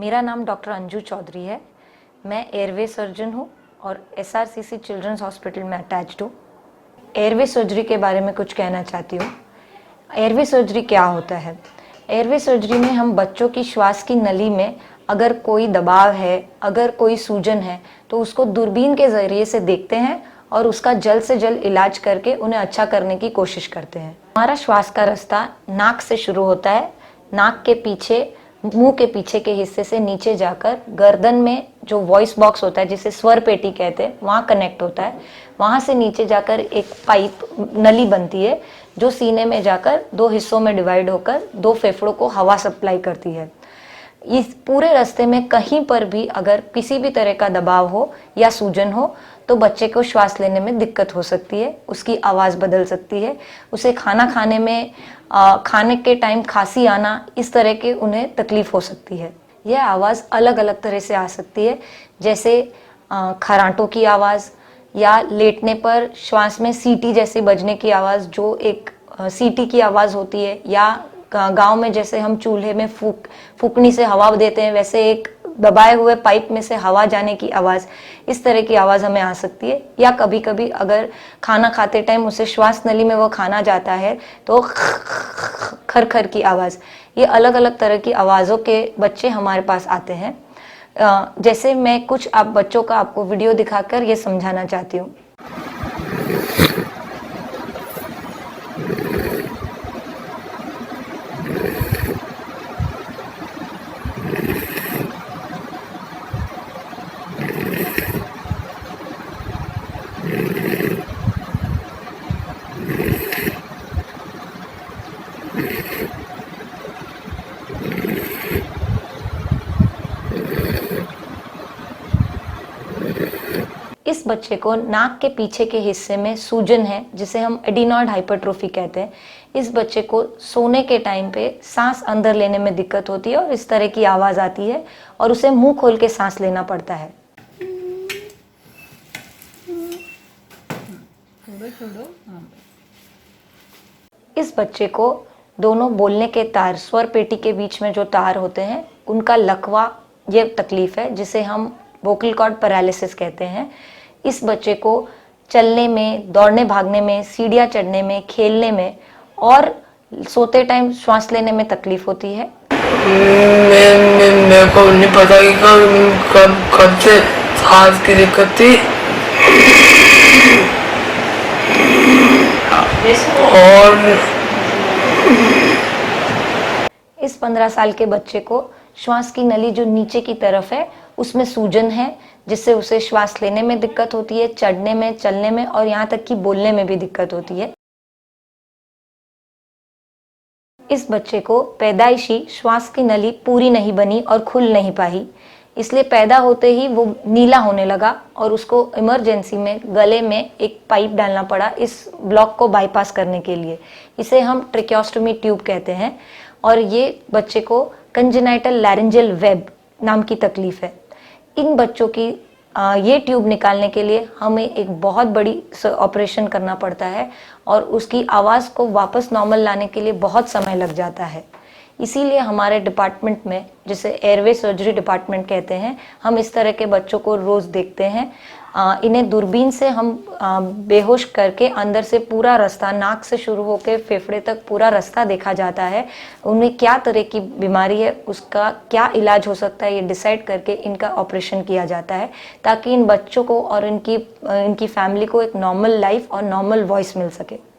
मेरा नाम डॉक्टर अंजू चौधरी है। मैं एयरवे सर्जन हूँ और एसआरसीसी चिल्ड्रंस हॉस्पिटल में अटैच्ड हूँ। एयरवे सर्जरी के बारे में कुछ कहना चाहती हूँ। एयरवे सर्जरी क्या होता है? एयरवे सर्जरी में हम बच्चों की श्वास की नली में अगर कोई दबाव है, अगर कोई सूजन है, तो उसको दूरबीन के ज़रिए से देखते हैं और उसका जल्द से जल्द इलाज करके उन्हें अच्छा करने की कोशिश करते हैं। हमारा श्वास का रास्ता नाक से शुरू होता है। नाक के पीछे, मुंह के पीछे के हिस्से से नीचे जाकर गर्दन में जो वॉइस बॉक्स होता है, जिसे स्वर पेटी कहते हैं, वहाँ कनेक्ट होता है। वहाँ से नीचे जाकर एक पाइप नली बनती है जो सीने में जाकर दो हिस्सों में डिवाइड होकर दो फेफड़ों को हवा सप्लाई करती है। इस पूरे रास्ते में कहीं पर भी अगर किसी भी तरह का दबाव हो या सूजन हो तो बच्चे को श्वास लेने में दिक्कत हो सकती है, उसकी आवाज़ बदल सकती है, उसे खाना खाने में खाने के टाइम खांसी आना, इस तरह के उन्हें तकलीफ हो सकती है। यह आवाज़ अलग अलग तरह से आ सकती है, जैसे खरांटों की आवाज़ या लेटने पर श्वास में सीटी जैसे बजने की आवाज़, जो एक सीटी की आवाज़ होती है, या गांव में जैसे हम चूल्हे में फूकनी से हवा देते हैं, वैसे एक दबाए हुए पाइप में से हवा जाने की आवाज़, इस तरह की आवाज़ हमें आ सकती है। या कभी कभी अगर खाना खाते टाइम उसे श्वास नली में वो खाना जाता है तो खर खर की आवाज़, ये अलग अलग तरह की आवाज़ों के बच्चे हमारे पास आते हैं। जैसे मैं कुछ बच्चों का आपको वीडियो दिखाकर ये समझाना चाहती हूँ। इस बच्चे को नाक के पीछे के हिस्से में सूजन है, जिसे हम एडिनॉइड हाइपरट्रोफी कहते हैं। इस बच्चे को सोने के टाइम पे सांस अंदर लेने में दिक्कत होती है और इस तरह की आवाज़ आती है और उसे मुंह खोल के सांस लेना पड़ता है। इस बच्चे को दोनों बोलने के तार, स्वर पेटी के बीच में जो तार होते हैं, उनका लकवा, ये तकलीफ है जिसे हम वोकल कॉर्ड पैरालिसिस कहते हैं। इस बच्चे को चलने में, दौड़ने भागने में, सीढ़ियाँ चढ़ने में, खेलने में और सोते टाइम श्वास लेने में तकलीफ होती है। मेरे को नहीं पता कि कब से सांस की दिक्कत थी और इस 15 साल के बच्चे को श्वास की नली जो नीचे की तरफ है उसमें सूजन है, जिससे उसे श्वास लेने में दिक्कत होती है, चढ़ने में, चलने में और यहाँ तक कि बोलने में भी दिक्कत होती है। इस बच्चे को पैदाइशी श्वास की नली पूरी नहीं बनी और खुल नहीं पाई, इसलिए पैदा होते ही वो नीला होने लगा और उसको इमरजेंसी में गले में एक पाइप डालना पड़ा इस ब्लॉक को बाईपास करने के लिए। इसे हम ट्रेकियोस्टोमी ट्यूब कहते हैं और ये बच्चे को कंजेनाइटल लैरिंजियल वेब नाम की तकलीफ है। इन बच्चों की ये ट्यूब निकालने के लिए हमें एक बहुत बड़ी ऑपरेशन करना पड़ता है और उसकी आवाज़ को वापस नॉर्मल लाने के लिए बहुत समय लग जाता है। इसीलिए हमारे डिपार्टमेंट में, जिसे एयरवे सर्जरी डिपार्टमेंट कहते हैं, हम इस तरह के बच्चों को रोज़ देखते हैं। इन्हें दूरबीन से हम बेहोश करके अंदर से पूरा रास्ता, नाक से शुरू होकर फेफड़े तक पूरा रास्ता देखा जाता है। उन्हें क्या तरह की बीमारी है, उसका क्या इलाज हो सकता है, ये डिसाइड करके इनका ऑपरेशन किया जाता है, ताकि इन बच्चों को और इनकी फैमिली को एक नॉर्मल लाइफ और नॉर्मल वॉइस मिल सके।